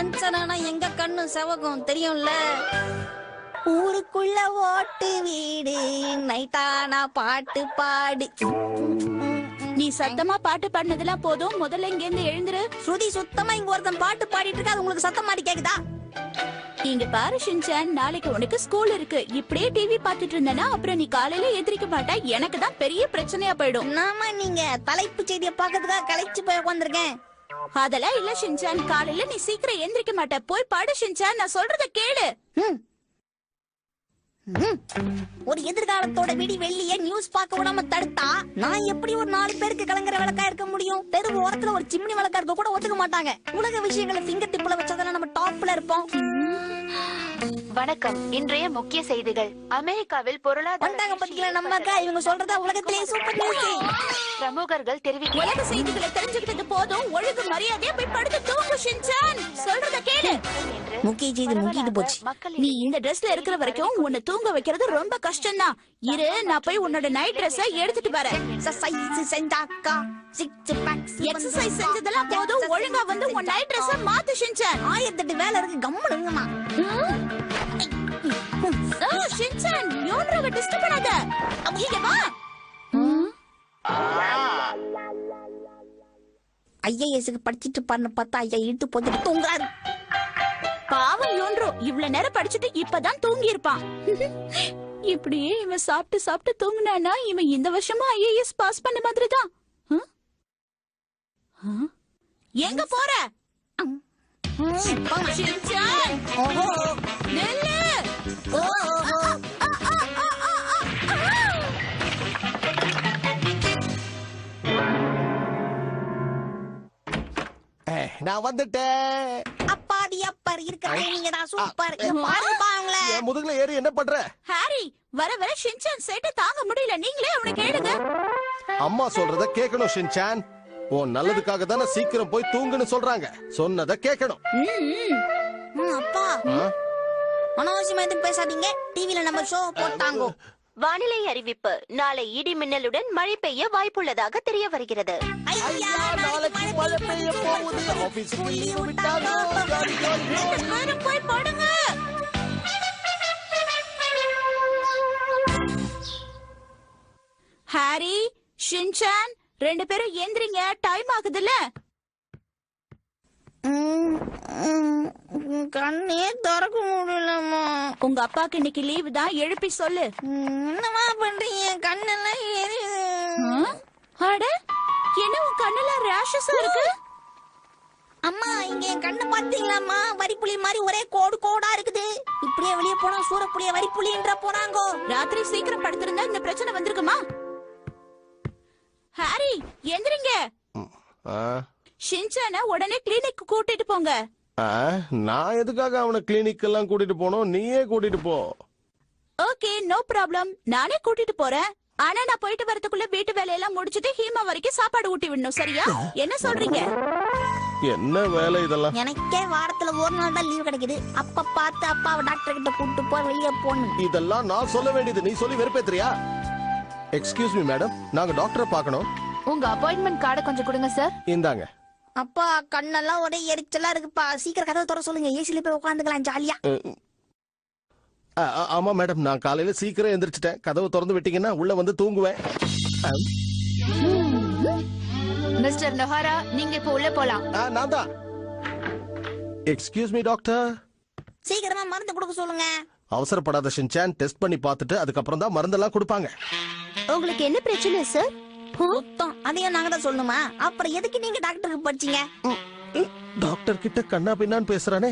டென்ஷனானா எங்க கண்ணு செவக்கும் தெரியும்ல. ஊருக்குள்ள ஓட்டு வீடு நைட்டானா பாட்டு பாடு. நீ சத்தமா பாட்டு பாடினதெல்லாம் போதும், முதல்ல இங்க இருந்து எழுந்துரு. ஸ்ருதி சுத்தமா இங்க ஒருத்தன் பாட்டு பாடிட்டு இருக்கா, அது உங்களுக்கு சத்தம் மாதிரி கேக்குதா? இங்க பாரு ஷின்சான், நாளைக்கு உனக்கு ஸ்கூல் இருக்கு. இப்படியே டிவி பாத்துட்டு இருந்தனா அப்புறம் நீ காலையில எந்திரிக்க மாட்டா. எனக்கு தான் பெரிய பிரச்சனையா போயிடும். நாம நீங்க தலைப்பு செய்தியை பாக்கிறதுக்காக களைச்சு போய் உட்காந்துருக்கேன். அதெல்லாம் இல்ல ஷின்சான், காலையில நீ சீக்கிரம் எந்திரிக்க மாட்ட. போய் பாடு ஷின்சான், நான் சொல்றத கேளு. ஒரு எதிர்காலத்தோட விடி வெள்ளிய நியூஸ் பார்க்க விடாம தடுத்தா நான் எப்படி ஒரு 4 பேருக்கு கலங்குற விளக்கா இருக்க முடியும்? தெரு ஓரத்துல ஒரு சிம்னி விளக்கா இருக்க கூட ஒத்துக்க மாட்டாங்க. உலக விஷயங்களை ஃபிங்கர் டிப்ல வச்சதால நம்ம டாப்ல இருப்போம். வணக்கம். இன்றைய முக்கிய செய்திகள். அமெரிக்காவில் பொருளாதார இவங்க சொல்றதா உலகத்திலேயே சூப்பர் நியூஸ். பிரமுகர்கள் தெரிவிக்க உலக செய்திகளை தெரிஞ்சுக்கிட்டது போதும், ஒழுங்கு மரியாதையா போய் படுத்து தூங்கு ஷின்சான். சொல்றத கேளு. முக்கிய செய்தி முக்கிட்டு போச்சு. நீ இந்த ட்ரெஸ்ல இருக்கிற வரைக்கும் உன்னை தூங்க வைக்கிறது ரொம்ப கஷ்டம் தான். இரு, நான் போய் உன்னோட நைட் ட்ரெஸ் எடுத்துட்டு வரேன். எக்ஸசைஸ் செஞ்சதெல்லாம் போதும், ஒழுங்கா வந்து உன் நைட் ட்ரெஸ் மாத்து ஷின்சான். 1008 வேலை இருக்கு, கம்முனுங்கம்மா. ஷின்சான், யோன்ராவை டிஸ்டர்ப் பண்ணாத. இங்க வா. ஐஏஎஸ்க்கு படிச்சிட்டு பண்ண பார்த்தா ஐயா இட்டு போட்டு தூங்குறாரு. பாவம் யோன்ரோ, இவ்வளவு நேரம் படிச்சுட்டு இப்பதான் தூங்கி இருப்பான். இப்படியே இவன் சாப்பிட்டு சாப்பிட்டு தூங்குனானா இவன் இந்த வருஷமா ஐஏஎஸ் பாஸ் பண்ண மாதிரி தான். எங்க போற? ஷின்சான், நில்லு. நான் வந்துட்டேன். அப்பாடி அப்பர் இருக்கறே, நீங்க தான் சூப்பர். பாருங்க என் முதுகுல ஏறி என்ன பண்ற? ஹாரி, வர வர ஷின்சான் சேட்ட தாங்க முடியல. நீங்களே அவனை கேளுங்க. அம்மா சொல்றத கேட்கணும் ஷின்சான். உன் நல்லதுக்காக தானே சீக்கிரம் போய் தூங்குன்னு சொல்றாங்க. சொன்னத கேட்கணும். அப்பா, அனாவசியமா எதுவும் பேசாதீங்க. டிவில நம்ம ஷோ போட்டாங்க. வானிலை அறிவிப்பு. நாளை இடி மின்னலுடன் மழை பெய்ய வாய்ப்புள்ளதாக தெரிய வருகிறது. நாளைக்கு மழை பெய்ய போகுது. ஆபீஸ்க்கு லீவ் விட்டாங்க. போய் படுங்க. ஹாரி, ஷின்சான், 2 பேரும் எந்திரிங்க, டைம் ஆகுதுல்ல. கண்ணே திறக்க முடியலம்மா. உங்க அப்பாக்கு இன்னைக்கு லீவு தான், எழுப்பி சொல்லு. என்னமா பண்றீங்க? கண்ணெல்லாம் எரியுது. அட, என்ன உன் கண்ணெல்லாம் ரேஷஸா இருக்கு? அம்மா, இங்க என் கண்ணை பாத்தீங்களாம்மா? வரிப்புலி மாதிரி ஒரே கோடு கோடா இருக்குது. இப்படியே வெளியே போனா சூரப்புலிய வரிப்புலின்ற போறாங்க. ராத்திரி சீக்கிரம் படுத்திருந்தா இந்த பிரச்சனை வந்திருக்குமா? ஹாரி, எந்திரிங்க. ஷின்சான உடனே கிளினிக் கூட்டிட்டு போங்க. நான் எதுக்காக அவனை கிளினிக் எல்லாம் கூட்டிட்டு போனோம்? நீயே கூட்டிட்டு போ. Okay, no problem. நானே கூட்டிட்டு போறேன். ஆனா நான் போயிட்டு வரதுக்குள்ள வீட்டு வேலையெல்லாம் முடிச்சிட்டு ஹீமா வரைக்கும் சாப்பாடு ஊட்டி விடணும். சரியா? என்ன சொல்றீங்க? என்ன வேலை இதெல்லாம்? எனக்கே வாரத்துல ஒரு நாள் தான் லீவ் கிடைக்குது. அப்ப பார்த்து அப்பாவை டாக்டர் கிட்ட கூட்டிட்டு போய் வெளியே போகணும். இதெல்லாம் நான் சொல்ல வேண்டியது நீ சொல்லி வெறுப்பேத்துறியா? எக்ஸ்கியூஸ் மீ மேடம், நாங்க டாக்டரை பார்க்கணும். உங்க அப்பாயின்மெண்ட் கார்டை கொஞ்சம் கொடுங்க சார். இந்தாங்க. அப்பா, கண்ணெல்லாம் ஒரே எரிச்சலா இருக்குப்பா. சீக்கிரம் கதவை திற சொல்லுங்க. ஏசில போய் உட்காந்துக்கலாம் ஜாலியா. ஆமா மேடம், நான் காலையில சீக்கிரம் எந்திரிச்சிட்டேன். கதவு திறந்து விட்டீங்கன்னா உள்ள வந்து தூங்குவேன். மிஸ்டர் நொஹாரா, நீங்க இப்ப உள்ள போலாம். நான் தான். Excuse me doctor. சீக்கிரமா மருந்து கொடுக்க சொல்லுங்க. அவசரப்படாத ஷின்சான், டெஸ்ட் பண்ணி பார்த்துட்டு அதுக்கப்புறம் தான் மருந்தெல்லாம் கொடுப்பாங்க. உங்களுக்கு என்ன பிரச்சனை சார்? சுத்தம் அதையும் நாங்க தான் சொல்லணுமா? அப்புறம் எதுக்கு நீங்க டாக்டருக்கு படிச்சீங்க? டாக்டர் கிட்ட கண்ணா பின்னான்னு பேசுறானே.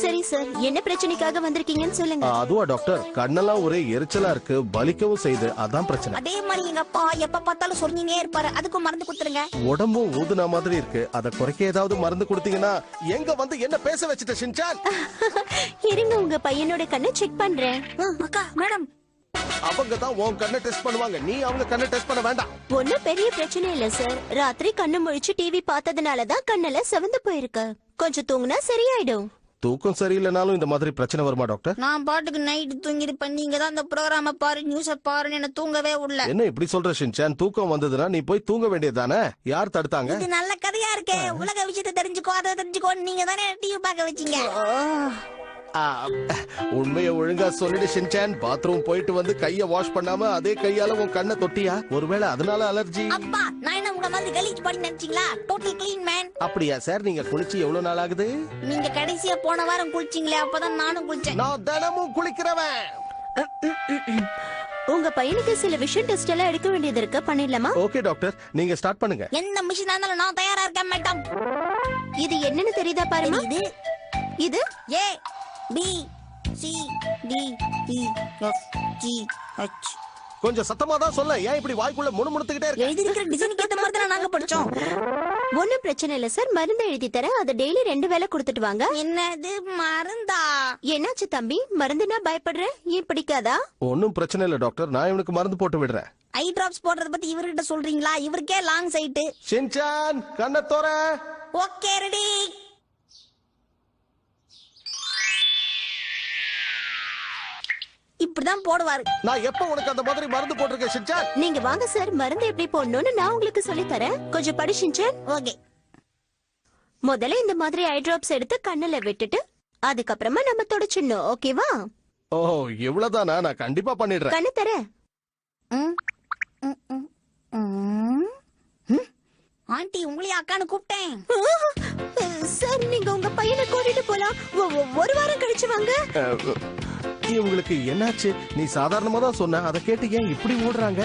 சரி சார், என்ன பிரச்சனைக்காக வந்திருக்கீங்கன்னு சொல்லுங்க. அதுவா டாக்டர், கண்ணெல்லாம் ஒரே எரிச்சலா இருக்கு, வலிக்கவும் செய்யுது, அதான் பிரச்சனை. அதே மாதிரி எங்க அப்பா எப்ப பார்த்தாலும் சொன்னீங்க இருப்பாரு. அதுக்கும் மருந்து கொடுத்துருங்க. உடம்பும் ஊதுன மாதிரி இருக்கு, அத குறைக்க ஏதாவது மருந்து கொடுத்தீங்கன்னா. எங்க வந்து என்ன பேச வச்சுட்ட ஷின்சான்? இருங்க, உங்க பையனோட கண்ணை செக் பண்றேன். அக்கா, மேடம், அவங்க தான் உன் கண்ணை டெஸ்ட் பண்ணுவாங்க, நீ அவங்க கண்ணை டெஸ்ட் பண்ண வேண்டாம். ஒன்னும் பெரிய பிரச்சனை இல்ல சார். ராத்திரி கண்ணு முழிச்சு டிவி பார்த்ததுனாலதான் கண்ணெல்லாம் செவந்து போயிருக்கு. கொஞ்சம் தூங்குனா சரியாயிடும். தூக்கம் சரியில்லைனாலும் இந்த மாதிரி பிரச்சனை வருமா டாக்டர்? நான் பாட்டுக்கு நைட் தூங்கிருப்பேன். நீங்க தான் இந்த ப்ரோக்ராம பாரு, நியூஸ பாருன்னு என்ன தூங்கவே விடல. என்ன இப்படி சொல்ற ஷின்சான்? தூக்கம் வந்ததுன்னா நீ போய் தூங்க வேண்டியதுதானே? யார் தடுத்தாங்க? இது நல்ல கதையா இருக்கே. உலக விஷயத்தை தெரிஞ்சுக்கோ, அதை தெரிஞ்சுக்கோ. நீங்க தானே டிவி பார்க்க வச்சீங்க. ஆ, உண்மையை ஒழுங்கா சொல்லிடு ஷின்சான். பாத்ரூம் போயிட்டு வந்து கைய வாஷ் பண்ணாம அதே கையால உன் கண்ணை தொட்டியா? ஒருவேளை அதனால அலர்ஜி? அப்பா, நான் என்ன உங்க மாதிரி கலீஜ் பண்ணி நினைச்சீங்களா? Total clean man. அப்படியா சார்? நீங்க குளிச்சு எவ்வளவு நாள் ஆகுது? நீங்க கடைசியா போன வாரம் குளிச்சீங்களே, அப்பதான் நானும் குளிச்சேன். நான் தினமும் குளிக்கிறவன். உங்க பையனுக்கு சில விஷயம் டெஸ்ட் எல்லாம் எடுக்க வேண்டியது இருக்கு, பண்ணிடலாமா? ஓகே டாக்டர், நீங்க ஸ்டார்ட் பண்ணுங்க. எந்த மிஷினா இருந்தாலும் நான் தயாரா இருக்கேன் மேடம். இது என்னன்னு தெரியுதா பாருமா? இது இது A B C D E F G H. கொஞ்சம் சத்தமா தான் சொல்ல. ஏன் இப்படி வாய்க்குள்ள முணுமுணுத்துக்கிட்டே இருக்க? எழுதி இருக்கிற டிசைனுக்கு ஏத்த மாதிரி தான் நாங்க படிச்சோம். ஒண்ணும் பிரச்சனை இல்ல சார், மருந்து எழுதி தரேன். அதை டெய்லி 2 வேளை கொடுத்துட்டு வாங்க. என்னது மருந்தா? என்னாச்சு தம்பி, மருந்துனா பயப்படுற? ஏன் பிடிக்காதா? ஒன்னும் பிரச்சனை இல்ல டாக்டர், நான் இவனுக்கு மருந்து போட்டு விடுறேன். ஐ டிராப்ஸ் போடுறத பத்தி இவர்கிட்ட சொல்றீங்களா? இவருக்கே லாங் சைட்டு. ஷின்சான் கண்ணை தோற. Okay ready. இப்படிதான் போடுவாரு. நான் எப்ப உனக்கு அந்த மாதிரி மருந்து போட்டிருக்கேன் ஷின்சான்? நீங்க வாங்க சார், மருந்து எப்படி போடணும்னு நான் உங்களுக்கு சொல்லி தரேன். கொஞ்சம் படிச்சுச்சேன். ஓகே. முதல்ல இந்த மாதிரி ஐ டிராப்ஸ் எடுத்து கண்ணுல விட்டுட்டு அதுக்கப்புறமா நம்ம தொடச்சிடணும். ஓகேவா? ஓ இவ்வளவுதானா? நான் கண்டிப்பா பண்ணிடுறேன். கண்ணு தர. ம், ம், ம், ம். ம். ஆண்டி உங்களையும் அக்கான்னு கூப்பிட்டேன். சார், நீங்க உங்க பையனை கூட்டிட்டு போலாம். ஒரு வாரம் கழிச்சு வாங்க. இவங்களுக்கு என்னாச்சு? நீ சாதாரணமா தான் சொன்ன, அதை கேட்டு ஏன் இப்படி ஓடுறாங்க?